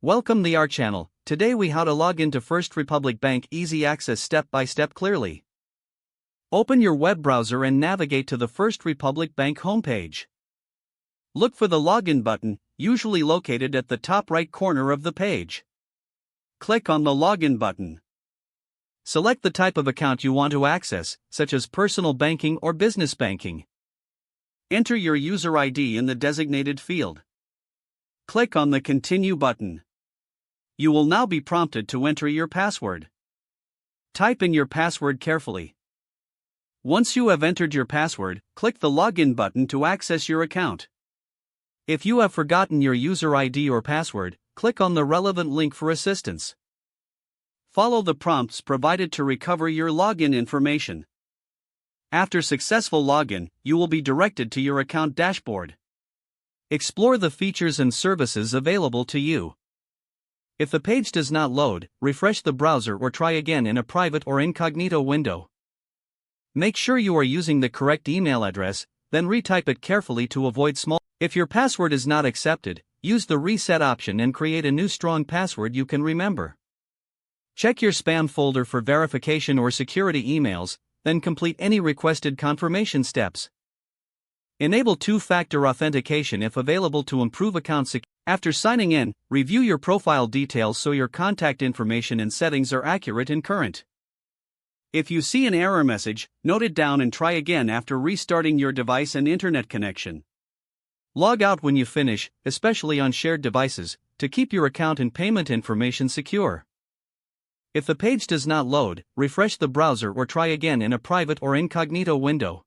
Welcome to our channel. Today we how to log into First Republic Bank Easy Access step by step clearly. Open your web browser and navigate to the First Republic Bank homepage. Look for the login button, usually located at the top right corner of the page. Click on the login button. Select the type of account you want to access, such as personal banking or business banking. Enter your user ID in the designated field. Click on the Continue button. You will now be prompted to enter your password. Type in your password carefully. Once you have entered your password, click the Login button to access your account. If you have forgotten your user ID or password, click on the relevant link for assistance. Follow the prompts provided to recover your login information. After successful login, you will be directed to your account dashboard. Explore the features and services available to you. If the page does not load, refresh the browser or try again in a private or incognito window. Make sure you are using the correct email address, then retype it carefully to avoid small. If your password is not accepted, use the reset option and create a new strong password you can remember. Check your spam folder for verification or security emails, then complete any requested confirmation steps. Enable two-factor authentication if available to improve account security. After signing in, review your profile details so your contact information and settings are accurate and current. If you see an error message, note it down and try again after restarting your device and internet connection. Log out when you finish, especially on shared devices, to keep your account and payment information secure. If the page does not load, refresh the browser or try again in a private or incognito window.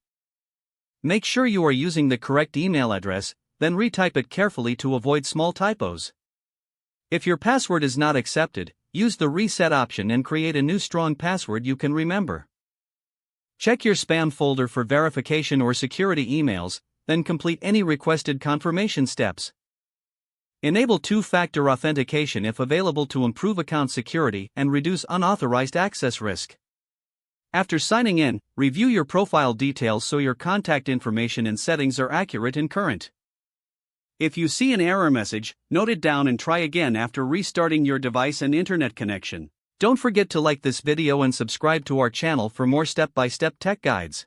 Make sure you are using the correct email address, then retype it carefully to avoid small typos. If your password is not accepted, use the reset option and create a new strong password you can remember. Check your spam folder for verification or security emails, then complete any requested confirmation steps. Enable two-factor authentication if available to improve account security and reduce unauthorized access risk. After signing in, review your profile details so your contact information and settings are accurate and current. If you see an error message, note it down and try again after restarting your device and internet connection. Don't forget to like this video and subscribe to our channel for more step-by-step tech guides.